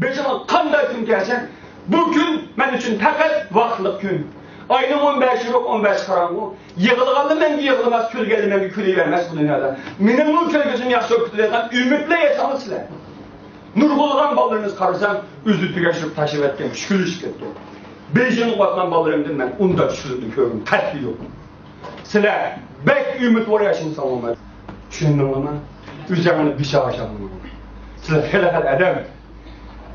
Beşime kanday gün gelsen, bugün men için fakat vakitlik gün. Ayının 15'i yok, 15 karanlığı. Yığılğanlı men yığılmaz, külgeli men külü vermez bu dünyada. Benim bu kölgüsüm yaxşı öptülerden ümitle yaşamı sizler. Nurgulğan ballarınız karısan, üzü tügeşirip taşıp etken, şükürüş etken. Beyjinin qatlan ballarımdır ben, onda şükürüldüm körüm, tatlı yok. Sizler, bek ümit var yaşını savunmadı. Düşündüm ona, üzerine bir şey açalım. Sizler felaket edem.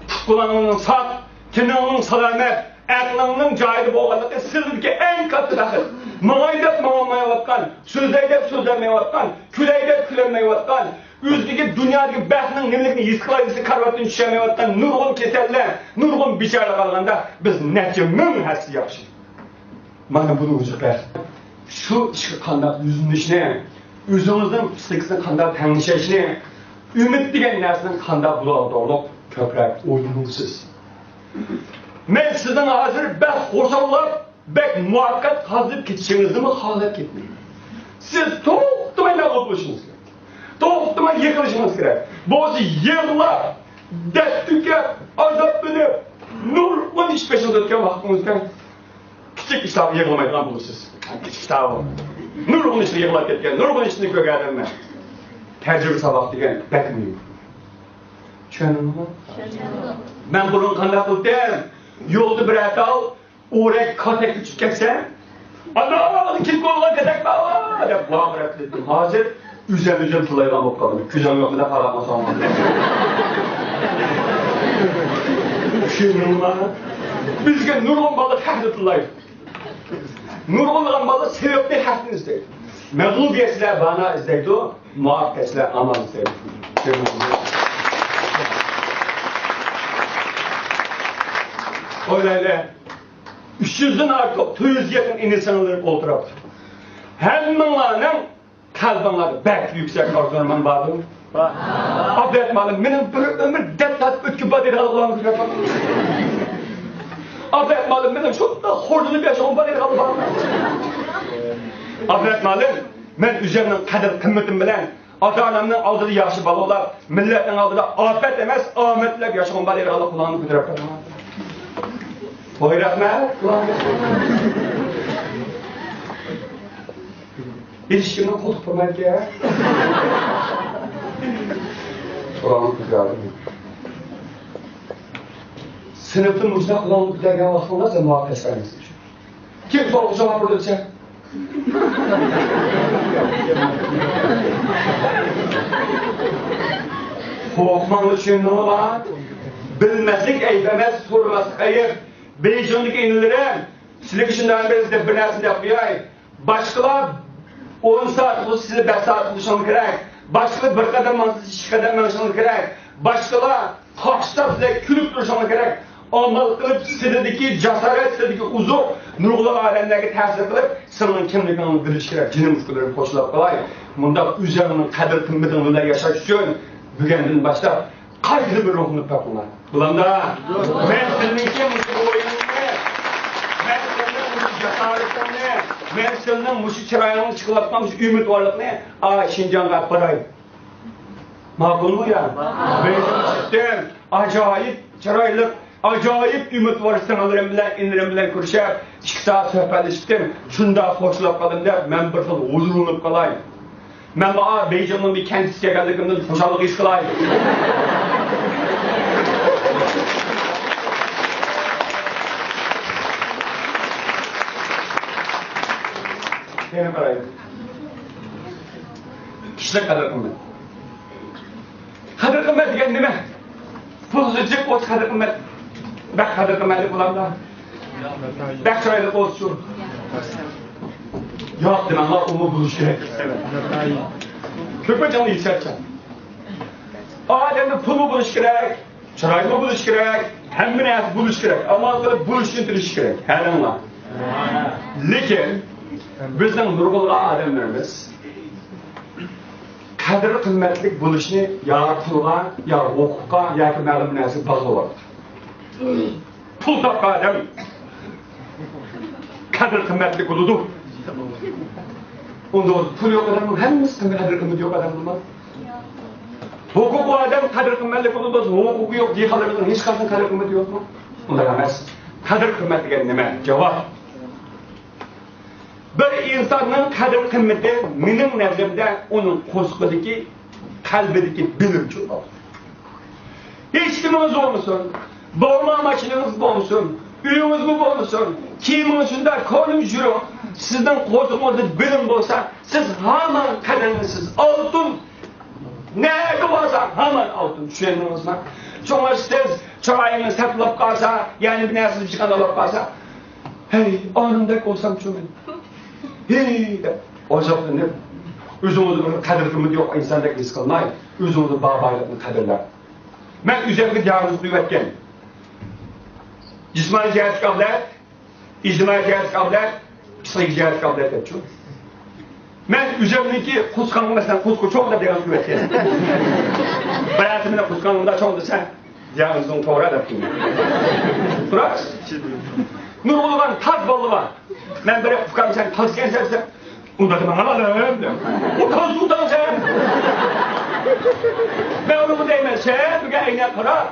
Tutkulanının sat, kinanının salamet, aklının cahili boğalıqı sizdeki en katı dakıl. Mağaydep mağamayavatkan, sözleydep sözlemeyavatkan, küleydep külemeyavatkan, üzdeki dünyadaki bəxtinin nemlikini yıskılayısı karvatını düşemeyavatkan nurgun keserler, nurgun biçarlı kalğanda biz netimin həssi yapışır. Bana bunu ucuklar. Şu işi kandak yüzünün işine, yüzünüzün psikolojisine kandak tanışa işine, ümit degen nersinin kandak bulağdorluq, köprek, oyunusuz. Men sizden hazır bek hoşallap, bek muhakkak hazır ketişinizi mi halet etmeyin. Siz toğuttumayla oluşunuz gerek. Toğuttumay yıkılışınız gerek. Bozu yığılap, dert tükep, azap binip, nurgun iş peşinde ötken vaxtınızdan küçük kitabı yığılmaydan bulursunuz. Küçük kitabı. Nurgun işini yığılap etken, nurgun işini gögerden ben. Tecrübe sabah degen bekmeyeyim. Şöyle mi? Ben bunun kandak kıldım. Yoldu bir etal, oraya katek küçük keksen, ana kim koluna dedek baba de bağ bıraktım. Hazır üzem tulaylan olup kaldım. Küzem yok da parama sanmadım. Düşünün bana. Bizge nurgun balık hakkı tulayım. Nurgun balık sebepli hakkını isteydi. Mağlubiyetler bana isteydi o, muhabbetler aman isteydi. Öyle 300'den artık 200 yakın insanlar oturup hemmenlerinin kalbinleri belki yüksek organımın vardım. Affetmedim, benim bir ömür dettat ötkü badiri Allah'ım kırapam. Affetmedim, benim çok da hordunu bir yaşam badiri Allah'ım. Affetmedim, ben üzerinden kadir kımmetim bilen ata-anamın aldığı yaşı balalar, milletin aldığı afet demez, ahmetler yaşam badiri Allah'ım kırapam. Bayraklar, ilişkimden koltuk format ya. Soranlık güzeldi. Sınıfın ucuna kullanılıp giderken vaktinde sen muhabbet vermesin. Kim sorup cevap burada sen? Korkmanlı için ne var? Bilmezlik eybemez, sormazlık ayıp. Beycanlık inilerim, silik işinden berizde bir nersini yapmayayım. Başkalar 10 saat buluşu size 5 saat buluşanlık gerek. Başkalar bir kadar mantısı 2 kadar manışanlık gerek. Başkalar kaçta size külüp duruşanlık gerek. Amal kılıp sizedeki cesaret, sizedeki uzun, nurgulu alemdeki tesir kılıp senin kimliğini biliş gerek. Cinim uçkuları koşulap kolay. Bunda üzerinin kadir kımmetini yaşaş için bugünden başta kaygılı bir ruhunu tapınlar. Bulanda, ben senin kim men senin muşu çırayını çıkılatmamış ümit varlıkını Şinjan'a parayım. Makul mu ya? Benim çıktım. Acayip çıraylık, acayip ümit var sınırlarım bilen kuruşa 2 saat sohbetleştim. Şunda hoşlap kaldım der, ben bir xil huzurlanıp kalayım. Ben Beycan'ın bir kendisiye geldiğimden hoşallık iş kılayım. Neye parayım? Kişilik kadir kımmet. Kadir kımmet degen nime? Pulsuzcuk olsun kadir kımmet. Bek kadir kımmetlik bulamda. Bek çıraylık olsun. Yok demenler onu buluş gerek. Köpek canlı yükselteceğim. Ademde pul mu buluş gerek? Çıray mı buluş gerek? Hem bir neyse buluş gerek. Ama buluşun tırış gerek. Her anla. Lekin bizden nurgulga adamlarımız kadir kıymetlik buluşunu ya pulga, ya hukukka, ya ki ma'lum narsa bazı olur. Pul tapka adam kadir kıymetlik buludu. Onda pul yok adamın hemmesi kadir kıymeti yok adamın. Hukuku adam kadir kıymetli bulunmaz. Hukuku yok diye kalırızın hiç kalsın kadir kıymeti yok mu? Bunlar emez. Kadir kıymeti gelmeme. Cevap. Bir insanın kadir kıymeti benim nezdimde onun koskudaki kalbideki bilinci olur. Hiç kiminiz olmasın. Boğma makineniz olmasın. Üyünüz mü olmasın. Kimin içinde konum jürü. Sizden koskudaki bilim olsa siz hemen kaderiniz altın. Ne varsa hemen altın düşündünüz mü? Çünkü siz çırayınız satılıp kalsa, yani bir nesiniz çıkan alıp kalsa, hey anında olsam çünkü. Hey de. O zaman ne? Özümüzün kadir kıymeti yok insandaki his kılmayın. Özümüzün bağbaylıkını kadirler. Ben üzerinde diagnoz kıymetken. Cismani cihet kabiliyet, ictimai cihet kabiliyet, psikolojik cihet kabiliyet etçiyim. Ben üzerimdeki kuskanım mesela kusku çok da diagnoz kıymetken. Hayatımda kuskanımda çok da sen diagnozun doğru adaptın. Bırak. Nur olan taz bolu var. Ben böyle kuskanım sen taz gençlersen onda da bana alalım. O taz tutan sen. Ben onu değmezse, bir ayna para.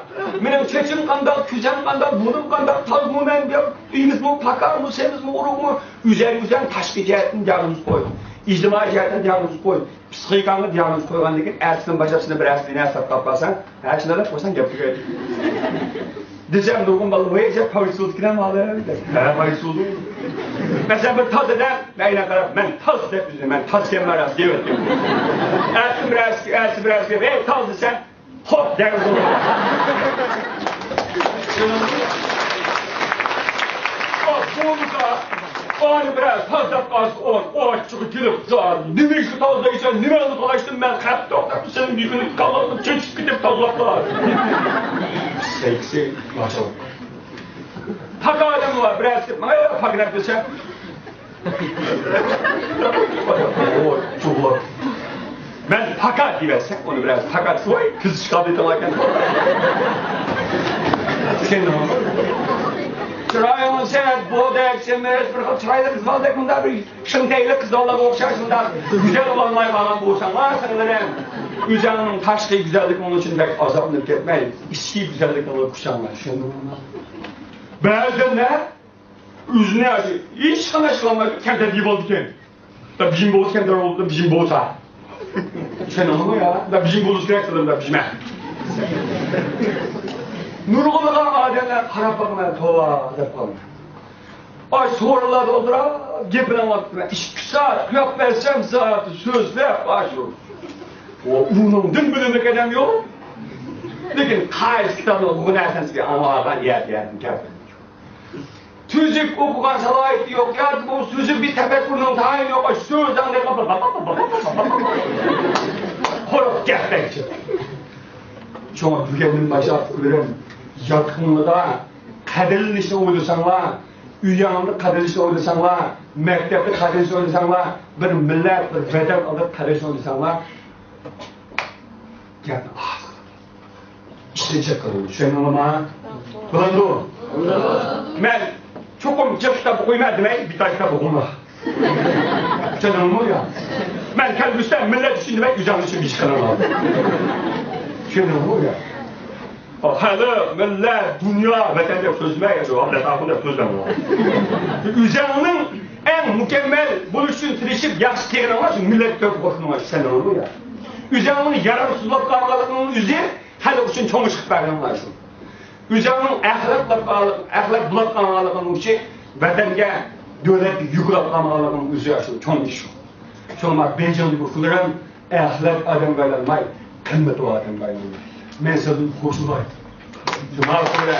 Benim çeçim kandal, küzem kandal, bunun kandal, taz mı ben diyor. İyiniz mi, pakar mı, seniz mi, uruk mu? Üzerine taşkı cihetin diagnozu koy. İctimai cihetin diagnozu koy. Psikikanlı diagnozu koygan dekin, ertinin başarısını bir ertliğine hesap kaplarsan, her şeyden de koysan yapı gördük. Diyeceğim, durgun balı, bu ece pavisuzluk ne mi alır? Pavisuzluk. Mesela bir taz eder, ayna kadar, ben taz defizim, ben taz kemer az, diyor. Ertesi biraz gibi, hey tazı sen, hop der olur. O soğukta, o hani biraz tazda kalsın, o çıkıp gidip zar. Demek ki tazda geçen, nime alıp dolaştım ben, hep doktor, senin bir günlük kalalım, çekip gidip tazlaklar. Seksi, maşallah. Pak adamı var, biraz gitme, pak ne yapıyorsun? O çubuğlar. Ben fakat diyersek onu biraz fakat koy, kız çıkardı olarak. Şimdi onu. Çırağımın senet, bu da eksemez, bir kız çırayla kız valda kunda bir şınteyle kız valla okşarsında güzel olanlar falan bulsan varsın da ne? Güzelinin taşkı güzellik onun için pek azaplanıp gitmeyin. İçki güzellik alıp kuşanlar. Şimdi onu. Bazen ne? Üzüne acı. Hiç anlaşılamaz. Kente değil oldu ki. Da bizim boğuz kente oldu da bizim boğuza. Sen onu ya. Da bizim boğuz gerek kılım da bizime. Nurgulluğa ademler harap bakımlar tova yapalım. Ay sorular oldura, gepine vaktiyle 2 saat kıyak versem saati sözler başlıyor. O bunun dün bölümü kadar yok. Lakin kayıt kitabını bu nerseniz ki anlardan yerdim geldim. Tüzük okugan salayet yok ya, bu sözü bir tefekkürünün tayin yok, sözden de horop gelmek için. Çoğun tükenin başı artıklarım, yatkınlığa, kaderilişine oylasanlar, üyanlık kaderilişine oylasanlar, mektepte kaderilişine oylasanlar, bir millet, bir veden alıp kaderilişine oylasanlar, geldi ağzı. İşleyecek kalıyor, sen olma. Bulandı o. Ben çokum cep kitabı koymadım bir tane kitap okuma. Canım o ya. Ben kalbüsten millet için demek güzel için bir çıkarım aldım. Canım o ya. Halı, millet, dünya, vatanda sözüme yazıyor. Abla takımda sözlem var. Üzerinin en mükemmel buluşun tirişip yaş teğen olmaz, millet dört korkun var. Sen olur ya. Üzerinin yararsızlık kavgalının üzeri, halı için çoğu ışık vergen var şu. Üzerinin ahlak bulat kamalıqının uçı, vatanga devlet yüklap kamalıqının üzü aşı, çoğun iş şu. Çoğunlar beycanlı kurkularım, ahlak adam baylanmay, kıymet o adam baylanmay. Men sözün hoşuma ait. Cuma okuyla.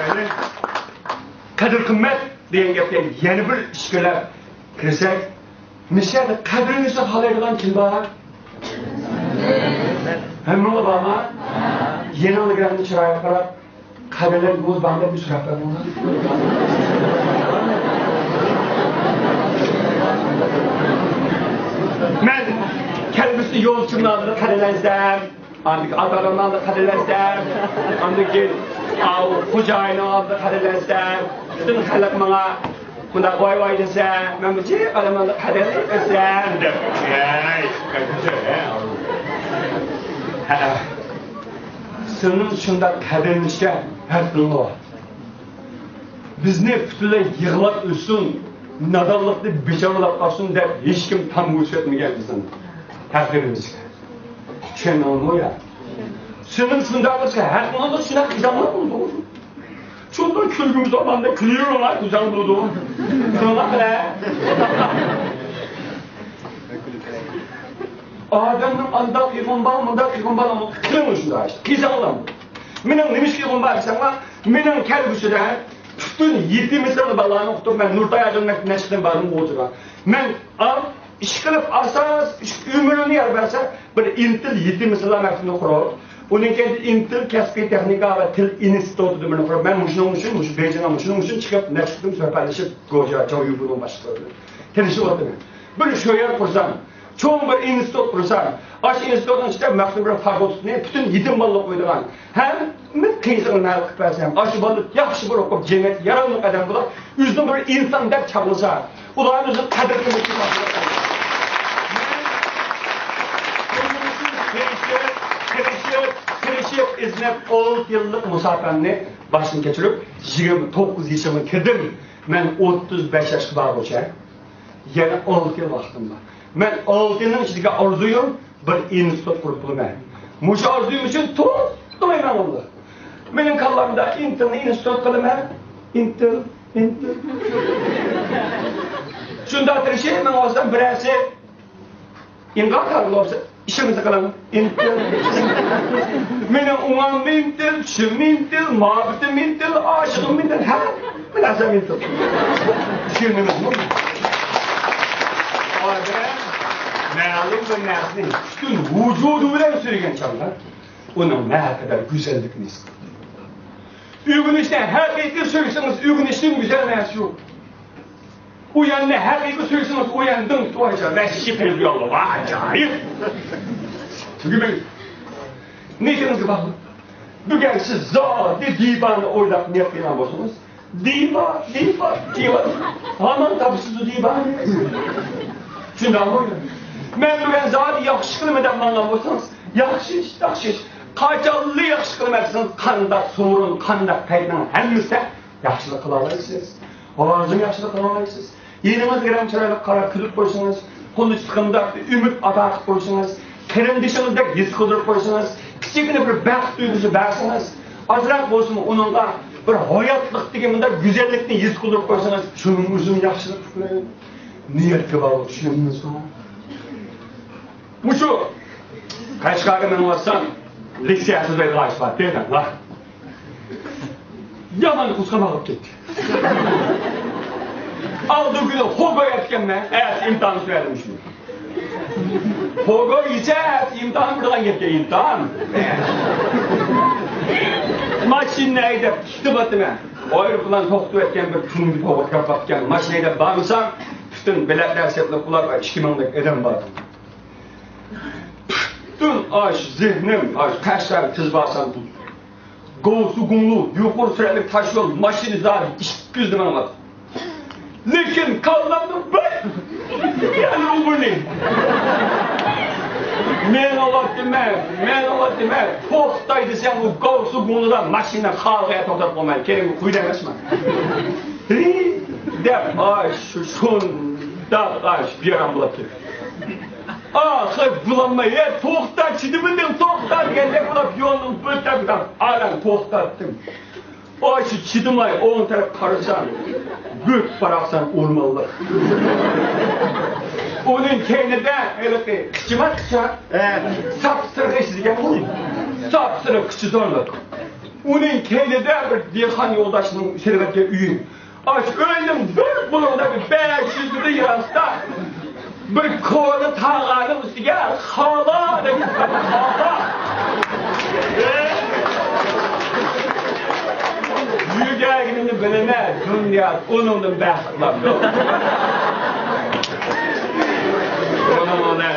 Yani, kadir kıymet deyen gepten yeni bir işgüler kirsek, nişadı kadrini halaydıgan kim var? Hem ola bana, yeni alıgranını çıraya karab, kadirler boz banda bir süraplar mı? Ben kelbüsü yol çıkmalarını kadirlezdim, andık adamdan da kadirlezdim, andık hoca aynı aldı kadirlezdim, bütün halak bana Bunda vay desen, ben bu şey kalamalı kader desen de. Senin şunda kadermişken her türlü var. Biz ne bütünle yığılap ölsün, nadallıklı beçarılap kalsın der, hiç kim tam göstermeyken bizim kaderimizke. Sen olmuyor ya. Senin şunda kızka her türlü da şuna kızamlar buldu. Şundan külgümüz olanda külüyorlar kuzan buldu. Şuna kadar. Adamın andal yığın bal mı da yığın bal mı? Kılmış da işte. Kızanlar. Benim demiş yığın bal sana, benim kelbüsü de bütün 7 misal balağını okutum ben Nurtay Ağacı'nın meşgulün barım boğucuğa. Ben al, iş kılıp asas, ömrünü yer verse, bir intil 7 misal mektubunu kurar. Onun kendi intil kesbi teknika ve til institutu demeni kurar. Ben muşunun beycanın muşunun çıkıp meşgulüm söhbetleşip goca, çoğu bunun başlıkları. Kendisi oldu ben. Bir şöyle kursam, çoğun bir institut kursam, aş institutun işte mektubun bir fakultesine bütün 7 ballık koyduğun. Hem kıyısını nalık versem, aşı balık yaxşı bir okup cennet yaranlık adam bular, yüzden bir insan der çabılsa, ulan yüzün kadirli mutlu Kirişip iznep 10 yıllık musafirni başını geçirip 29 yaşımı kirdim. Ben 35 yaşlı var olacağım. Yani 6 yıl vaktim var. Ben 6 yılın içindeki arzuyum bir institut kurup ben. Muşa arzuyum için tutmayın onu. Benim kallarımda institut kılım her. Intil. Şunda atırışı ben olsam birisi ingat karlı olsa işimizi kılalım. Intil. Benim umam intil, şim intil, muhabbetim intil, aşığım intil. Ha? Bilasem intil. Düşündünüz mü? Meğalim ve nesli bütün vücuduyla sürügen çallar. Onun ne kadar güzellikini istiyor. Ügün işte hakiki söyleseniz ügün işin güzel nesi yok. Uyan ne hakiki söyleseniz uyandın tuvaca ve şifreli yolu var acayip. Çünkü ben ne diyiniz bakın. Bugün siz zaten divanı oylap ne yapıyorlar boşunuz? Diva. Aman tabi siz o divanı. Şimdi anlayın. Ben bugün zaten yakışıklı mı demanlar boşunuz? Yakışış. Kaçallı yakışıklı mısınız? Kanda sorun, kanda peydan hemmisi yakışıklı kılamayısınız. Oğazım yakışıklı kılamayısınız. Yerimiz giren çırayla kara külüp koysunuz. Konuştuğumda ümit adak koysunuz. Kerendişinizde yüz kıldırıp koysunuz. Küçüküne bir bəxt duygusu versiniz. Azrak olsun onunla bir hayatlık degiminde güzellikle yüz kıldırıp koysunuz. Şunun uzun yakışıklı kılayın. Niyetli bağlı düşündünüz mü? Bu şu. Kaçkağıda ben olsam Liksiyasız ve gayet var değil mi? Yaman kuskan alıp gitti. Aldığı günü Hogo etkenme, evet imtihanı söylemiş mi? Hogo ise evet imtihan buradan gitti imtihan. Maşinle edip kitap ben. Oyru falan toktu etken bir tüm bir Hogo kapatken. Maşinle edip bağırsam bütün biletler setle kulak var. 2 milyon eden var. Bütün aş, zihnim, taşlar kız basan tut. Goğusu kumlu, yukarı sürekli taş yol, maşini zaten işit ben anladım. Lakin kallandım ben, yani bu ne? Men olattım ben, tohtaydı sen bu goğusu kumludan maşinle kavgaya toktat olmayı, kelimi kuydamasın. Dep aş, şunda aş, bir an bulattı. Ahı bulanmaya tohtar çidimindim tohtar geldi bulap yolun bötebden alan tohtattım. O şu çidimay on taraf karışan büyük baraksan olmalı. Onun kendine evet kıçıma kıça sapsırık eşitken olayım. Sapsırık kıçı zorla. Onun kendine bir dehan yoldaşının servete üyüm. Aç öldüm bir bulunda bir 500 lira yarasta. Bir kolu tağanın üstüge hala demiş hala. Yüceğini bilene dünya onunla bəxtlam yok. Onunla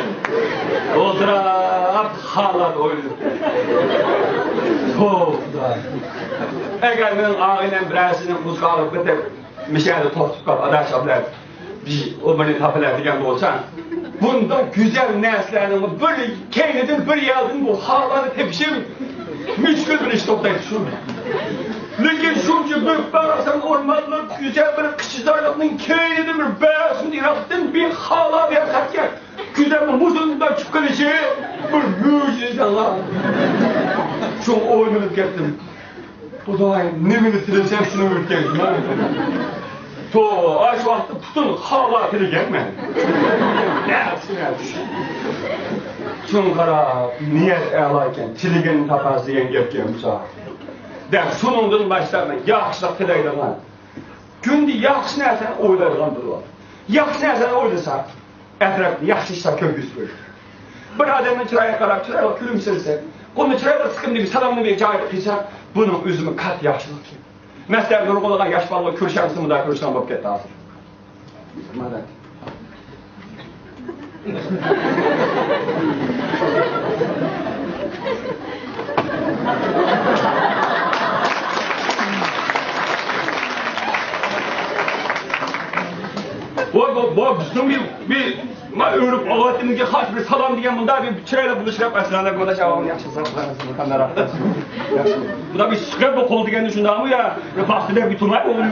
oturab hala oynuyor. Çok da. Eğer ben ağıyla birisinin kuzgalıp bitip Mişelde tortup kap, adaşablar, bir o beni tapeler diyen de olsan, bunda güzel neslerinin böyle keynedin, bir yaldın bu havalı tepşim, müşkül bir iş toplayıp şunu. Lakin şunca büyük barasan ormanlık, güzel bir kışızarlıkın keynedin bir beyazın irattın bir hala bir yakarken, güzel bir muzundan çıkan işi, bir mucize Allah. Şunu oynanıp gittim. Bu da ne minitirsem şunu ürkeydim. To, aç vakti tutun halatını gelme. Ne yapsın ya? Şun kara niyet elayken, çiligenin tapası yengepken müsaade. Der, şunundan başlarına yaxşılıq tilaylaman. Gündü yaxşı nərsən oylarıqan durur. Yaxşı nərsən oylasa, ətrafını yaxşı işler köküz verir. Bir adamın çıraya qarab, çıraya gülümsürsə, onu çıraya sıkımlı bir salamlı bir cahil qıysa, bunun üzümü kat yaxşılıq ki. Məsələn, nurğulanan yaş ballı kürşansımı da kürşan bop getdi hazır. Madem. Bu bizim bir örüp ağlatımızga xas bir salam degan bunda bir chiroyli bulishib aslanlar bunda javobini yaxshi saqlanasizmi qanday rahmat. Yaxshi. Bunda bir siqib qo'l deganda shundaqmi ya? Vaqtida bir turmay o'g'lim.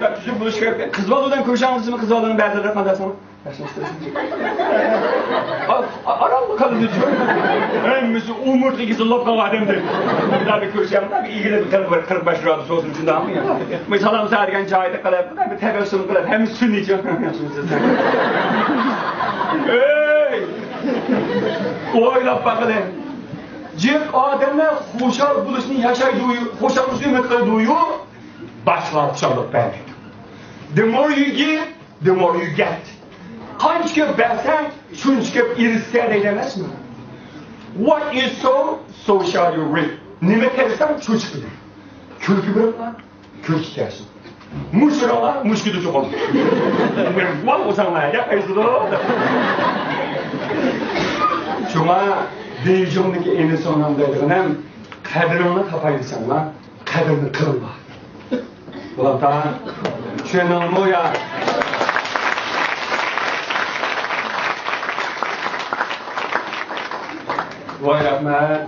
Da tushib bulishib qiz boladan ko'rishangizmi qiz bolaning ba'zilari qandaysizmi? Aramda kalın lütfen. Hemmisi umurtlu zıllop kalan adamdır. Bir daha bir köşem, bir ilgili bir kalıp var, 45 radyosu olsun için daha mı ya? Mesela sadece cahide kalıp, bir tebessüm kalıp, hem sünni için. Hey! Oylap bakalım. Cep adamlar hoşal buluşunu yaşaydığı, hoşal buluşunu metkadığı, başlar çalıp vermek. The more you give, the more you get. Kaçkı versen, şunçkı iristen eylemez mi? What you sow, so shall you reap. Nime tersen, çocuk bilir. Külkü bırakma, külkü tersin. Muşurala, muşkidu çok olur. Var o zaman ya, kayısı da o. Şuna, deyicimdeki en son andaydıgınem, kadrini tapayırsan lan, kadrini kırma. Ulan daha, şunun mu ya? Vay rahmet.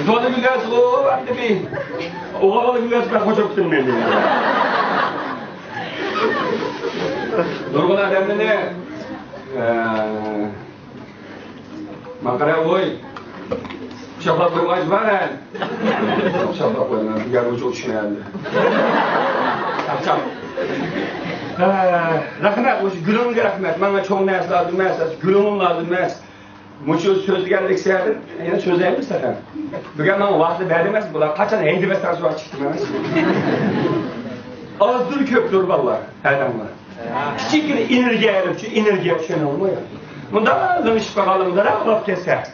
Doğru bir gaz o, hadi bir. O havalı bir gaz ben hoş öptüm beni. Durgun adamda ne? Makara oy. Şapla koymayız var ha. Şapla koymayız. Bir yer ucu uçmayandı. Çap. Rahmet, gülümge rahmet. Bana çok neyse lazım, gülümüm lazım. Muçu söz geldik seyredin. Yine çözeyim sakın. Bugün ama vakti vermez. Bunlar kaçan eğdimezler sonra çıktım. Azdır köptür vallahi. Her zaman. Küçük enerji ayırıp, şu enerjiye düşen olmuyor. Bunda azmış bakalım da rahat keser.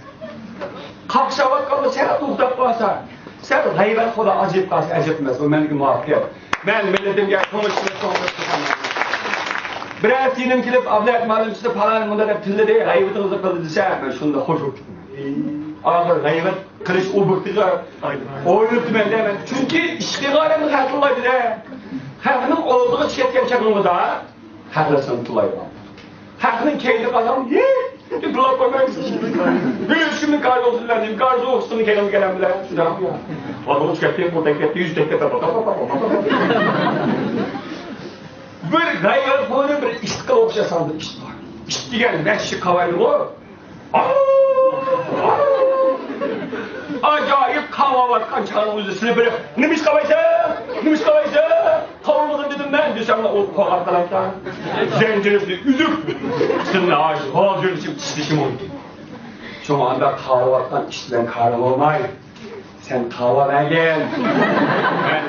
Kalkışa bakalım, sen tutup kalsa. Sen hayvan kola acayip kalsa, acıtmaz. O benimki muhakkak. Ben milletim gel konuştuğunu konuştuğunu. Biraz dinim kilip, ablayat malum size falan bundan hep tülle değil, hayvatınızı kılıcısa, ben şunda hoş oldum. Ağır hayvat kılıç o bıktığa, oynuttum elde hemen. Çünkü iştigalemiz hatırlaydı da. Hakkının olduğu çiğetken çakımı da, hakkısını tulaydı. Hakkının kendi kazanım, bir dolap koymak istedim. Bir şimdi gardı olsunlar diyeyim, gardı olsun kelim gelen bile. Şuna bak ya. Adamı çıkartayım, burada gitti, 100 dakika. Böyle gayet böyle bir istikal okşa sandı. İşte yani meşri kavaylı o. Acayip kavavatkan çağının üzerine böyle nimiş kavaysa, kavurmadın dedim ben desem o kovaktalardan. Zencirisi üzük. Sınırına ağacı, ağacı çişmişim oldu. Şu anda kavavatkan işten karım olmayı. Sen kavana gel. Ben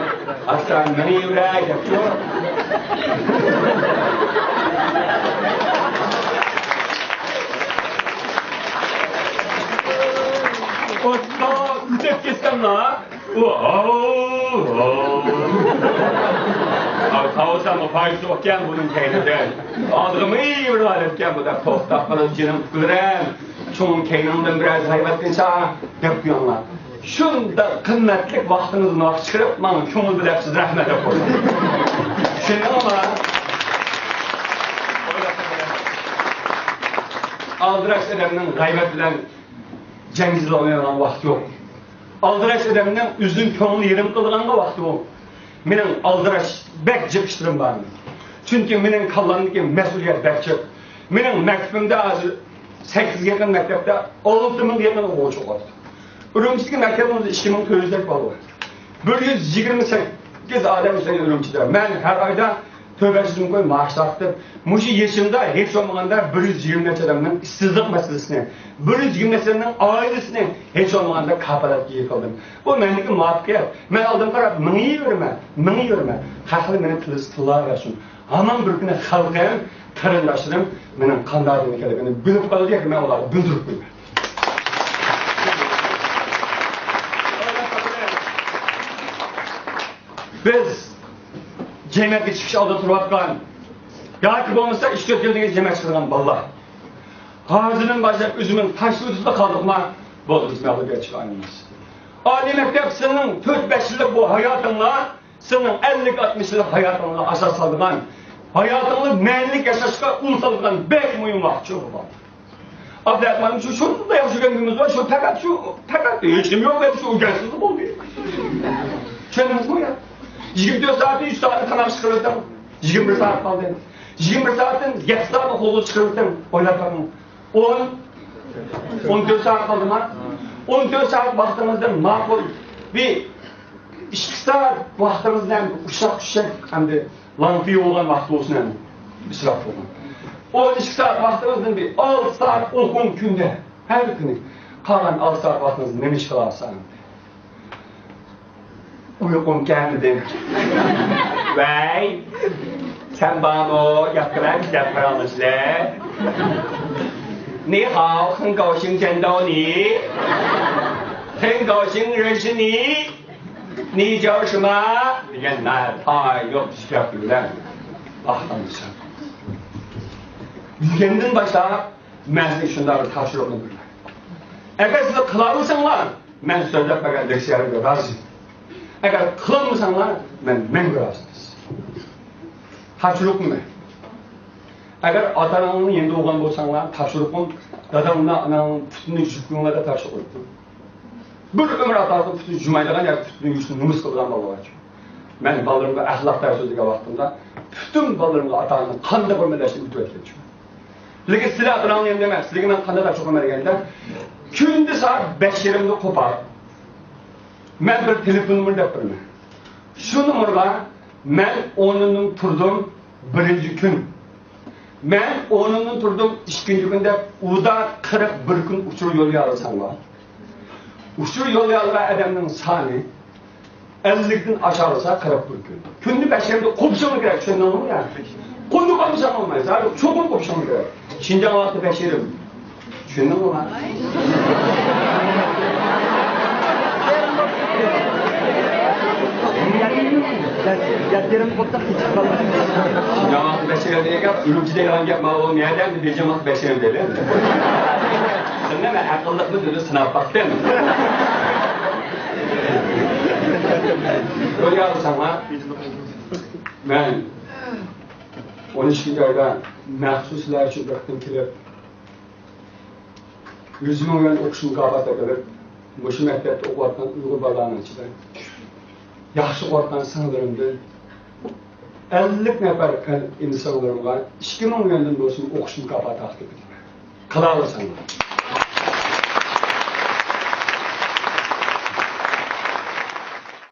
aslan beni yüreğe yapıyor. O da ücret kessem la. Tavusam fayda yokken bunun keynide. Adımı iyi bir aletken bu da tohtaq falan canım gören. Çoğun keynimden biraz hayvatın sağa yapıyorlar. Şunda kıymetlik vaxtınızın vaxt çıkarıp bana çoğun bilip siz rahmet yapın. Şimdi ama aldıraç edeminin gayret bilen cengizle oynayan vaxt yok. Aldıraç edeminin üzün köğünü yerim kılığında vaxtı yok. Menin aldıraç bek cıkıştırım var. Çünkü menin kallandaki mesuliyet bek cık. Menin mektubimde azı 8 yakın mektepte 6 mil yakın oğucu oldu. Ürümçideki mektebimizde 2000 közlük var. 128 adam üzerine ürümçide. Ben her ayda tövbesizim koy maaş tarttım. Muşu yaşımda hiç olmağında 120 adamın işsizlik meselesine, 120 adamın ailesine hiç olmağında kapalat yıkıldım. Bu mendeki muvaffakiyet. Ben aldım karab, mını yürüme. Haklı beni tıllar versin. Aman bir güne halkayım, tarınlaşırım, benim kandardım kelimeni bilip kalacak ki ben onları bildirip koyayım. Biz cemiyetke çıkış aldı turvatkan, yakip olmasa 3-4 yıldaki cemiyet çıkırgan ballar. Ağzının başlayıp üzümün taşlı ucuzda kaldık mı, bu bizim alıp bir çıkanımız. Ali mektep senin 4-5 yıllık bu hayatınla, senin 50-60 yıllık hayatınla asas aldığın, hayatını mənlik yaşaşka unutalığından bek mühim vaxt çok var. Abdülhaman'ın şunu da yapışırken günümüz var, şu takat hiç kim yok dedi, şu uygensizlik oldu. Kendiniz mi ya? 24 saatin 3 saati kanal çıkarırdım, 21 saat kaldı. 21 saatin 7 saat okulu çıkarırdım, oynatalım. 14 saat kaldı mı? 14 saat vaxtımızdan makul bir 2 saat vaxtımızdan uşaq düşecek hem de lanfiye olan vaxt olsun hem israf olan. 12 saat vaxtımızdan bir 6 saat okun günde, her günü kalan 6 saat vaxtımızdan ne iş kılarsan. Uykum gelmedi. Vay, sen bana o yaptıran kitap almışsın. 你好，很高兴见到你，很高兴认识你。你叫什么？人呐，他yok şükürler. Ah tanrıçam. Kendin başta ben size şunları taşırıyorum böyle. Eğer siz kılamırsanlar, ben sözde bakar dersiyerime razıyım. Eğer kılamırsanlar, ben razıyız. Taşırıyorum ben. Eğer atananın yendi olan bolsanlar, taşırıyorum. Dadamla ananın pütünü yüzükluğuna da taşırıyorum. Bir ömür atardım pütünü cümaylagan ya pütünü yüzünü numus kılgan balığa. Ben ballarımda ahlak dersözlüğe baktığımda bütün ballarımda atanın kanda bölmeleştiğini bütün etkiledim. Lekin size atananlayım demez. Lekin ben kanda da çok ömer geldim. Günde saat 5 yerimde kopar. Ben bir telefonumu depremi. Şu numara ben onunun turdum birinci gün. Ben onunun turdum ikinci günde uda 41 gün uçur yol yarılsam var. Uçur yol yarılan adamın sani 50'den aşağısa 41 gün. Günde 5 yerimde kopuşamı gerek. Şöyle olur mu yani? Konu kopuşamı olmaz. Abi çok kopuşamı gerek. Şimdi anlattı 5 yerim. Şöyle olur mu? Yatırım koptak hiç kalmadı. Cemaat beşeri diye gel, ülküde yalan yapma oğlum nereden bir cemaat beşeri derler. Sen ne ben akıllık mı dedi sınav baktın. Böyle yapsam ha. Ben 12. ayda məxsuslar üçün bıraktım ki yüzümün yönü okuşum qabata kadar bu şu məktəbdə oxuatdan uyğun balanın içindən yaxşı qorxan sınırlarımda 50 nəfər insanlarım var. 2000 yönündən olsun oxuşum qabata taxtib edir. Kıla alırsan.